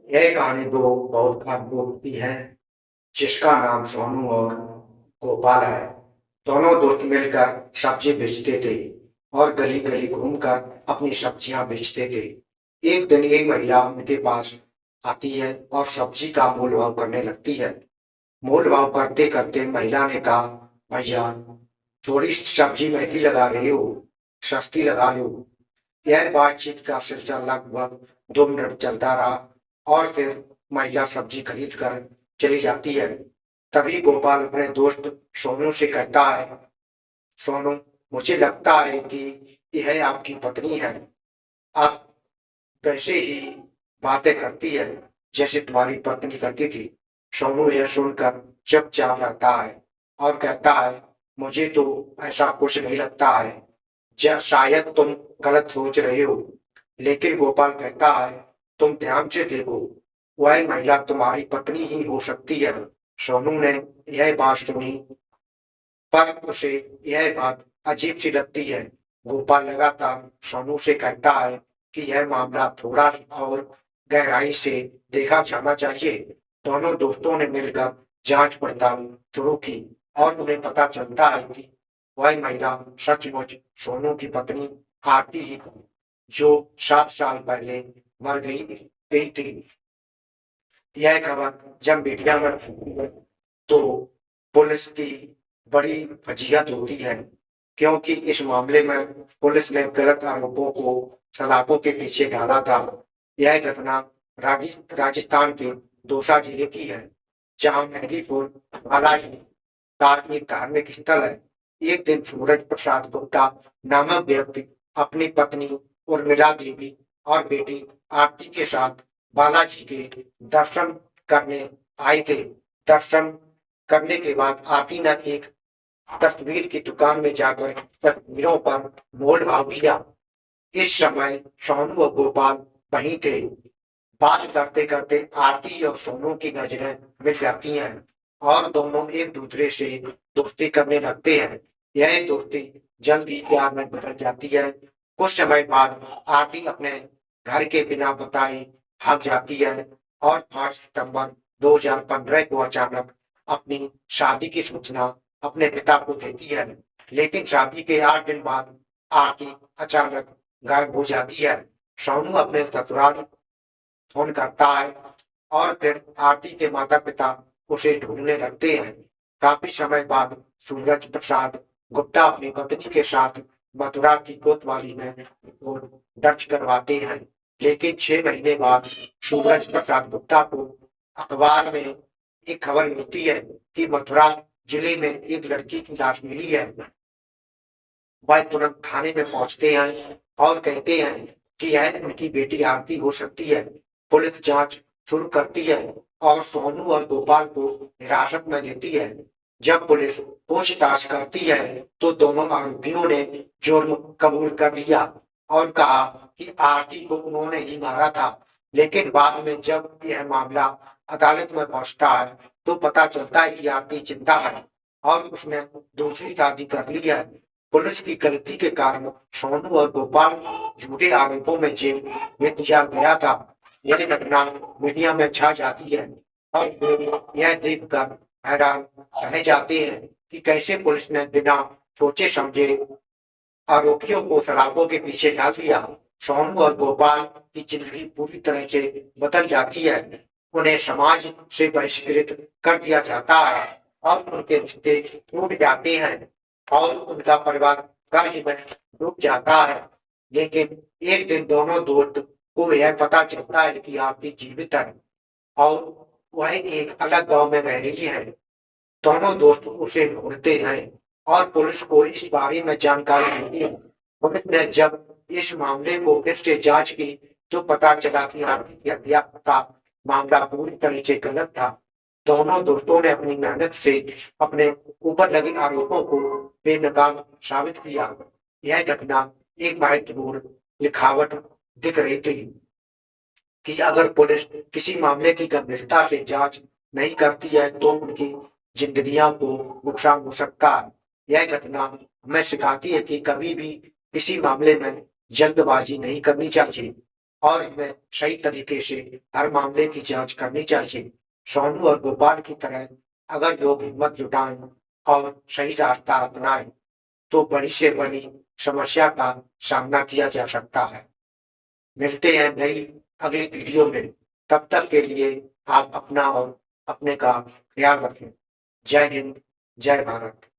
यह कहानी दो बहुत खास की है जिसका नाम सोनू और गोपाल है। दोनों दोस्त मिलकर सब्जी बेचते थे और गली गली घूमकर अपनी सब्जियां बेचते थे। एक दिन एक महिला उनके पास आती है और सब्जी का मोल भाव करने लगती है। मोल भाव करते करते महिला ने कहा, भैया थोड़ी सब्जी महंगी लगा रही हो, सस्ती लगा लो। यह बातचीत का सिलसिला लगभग 2 मिनट चलता रहा और फिर महिला सब्जी खरीद कर चली जाती है। तभी गोपाल अपने दोस्त सोनू से कहता है, सोनू, मुझे लगता है कि यह आपकी पत्नी है। आप वैसे ही बातें करती है जैसे तुम्हारी पत्नी करती थी। सोनू यह सुनकर चुपचाप रहता है और कहता है, मुझे तो ऐसा कुछ नहीं लगता है, शायद तुम गलत सोच रहे हो। लेकिन गोपाल कहता है, तुम ध्यान से देखो, वह महिला तुम्हारी पत्नी ही हो सकती है। सोनू ने यह बात सुनी पर उसे यह बात अजीब सी लगती है। गोपाल लगातार सोनू से कहता है कि यह मामला थोड़ा और गहराई से देखा जाना चाहिए। दोनों दोस्तों ने मिलकर जांच पड़ताल शुरू की और उन्हें पता चलता है कि वह महिला सचमुच सोनू की पत्नी आरती ही थी, जो 7 साल पहले मर गई थी। यह खबर जब मीडिया में फैलती है तो पुलिस की बड़ी फजीहत होती है, क्योंकि इस मामले में पुलिस ने गलत आरोपों को सलाखों के पीछे डाला था। यह घटना राजस्थान के दौसा जिले की है, जहां मेहदीपुर बालाजी का एक धार्मिक स्थल है। एक दिन सूरज प्रसाद गुप्ता नामक व्यक्ति अपनी पत्नी उर्मिला देवी और बेटी आरती के साथ बालाजी के दर्शन करने आए थे। दर्शन करने के बाद आरती ने एक तस्वीर की दुकान में जाकर तस्वीरों पर मोल भाव किया। इस समय सोनू और गोपाल वहीं थे। बात करते करते आरती और सोनू की नजरें मिल जाती हैं और दोनों एक दूसरे से दोस्ती करने लगते हैं। यह दोस्ती जल्द ही प्यार में बदल जाती है। कुछ समय बाद आरती अपने घर के बिना बताए भाग जाती है और 5 सितंबर 2015 को अचानक अपनी शादी की सूचना अपने पिता को देती है। लेकिन शादी के 8 दिन बाद आरती अचानक गायब हो जाती है। सोनू अपने ससुराल फोन करता है और फिर आरती के माता पिता उसे ढूंढने लगते हैं। काफी समय बाद सूरज प्रसाद गुप्ता अपनी पत्नी के साथ मथुरा की कोतवाली में रिपोर्ट दर्ज करवाते हैं। लेकिन 6 महीने बाद सूरज प्रसाद गुप्ता को अखबार में एक खबर मिलती है कि मथुरा जिले में एक लड़की की लाश मिली है। वह तुरंत थाने में पहुंचते हैं और कहते हैं कि यह उनकी बेटी आरती हो सकती है। पुलिस जांच शुरू करती है और सोनू और गोपाल को हिरासत में लेती है। जब पुलिस पूछताछ करती है तो दोनों आरोपियों ने जुर्म कबूल कर लिया और कहा कि आरती को उन्होंने ही मारा था। लेकिन बाद में जब यह मामला अदालत में पहुंचता है तो पता चलता है कि आरती जिंदा है और उसने दूसरी शादी कर ली है। पुलिस की गलती के कारण सोनू और गोपाल झूठे आरोपों में जेल में दिया गया था। यह घटना मीडिया में छा जाती है और लोग यह देखकर हैरान रह जाते हैं कि कैसे पुलिस ने बिना सोचे समझे आरोपियों को सलाखों के पीछे डाल दिया। सोनू और गोपाल की जिंदगी पूरी तरह से बदल जाती है। उन्हें समाज से बहिष्कृत कर दिया जाता है और उनके रिश्ते टूट जाते हैं और उनका परिवार कर्ज में डूब जाता है। लेकिन एक दिन दोनों दोस्त को यह पता चलता है कि आरती जीवित है और वह एक अलग गांव में रह रही है। दोनों दोस्त उसे ढूंढते हैं और पुलिस को इस बारे में जानकारी मिलती है। पुलिस ने जब इस मामले को फिर से जांच की तो पता चला कि आरती की हत्या का मामला पूरी तरह से गलत था। दोनों दोस्तों ने अपनी मेहनत से अपने ऊपर लगे आरोपों को बेनकाम साबित किया। यह घटना एक महत्वपूर्ण लिखावट दिख रही थी कि अगर पुलिस किसी मामले की गंभीरता से जांच नहीं करती है तो उनकी जिंदगियों को नुकसान हो सकता है। यह घटना हमें सिखाती है कि कभी भी किसी मामले में जल्दबाजी नहीं करनी चाहिए। और हमें सही तरीके से हर मामले की जांच करनी चाहिए। सोनू और गोपाल की तरह अगर लोग हिम्मत जुटाएं और सही रास्ता अपनाएं, तो बड़ी से बड़ी समस्या का सामना किया जा सकता है। मिलते हैं नई अगली वीडियो में। तब तक के लिए आप अपना और अपने का ख्याल रखें। जय हिंद, जय भारत।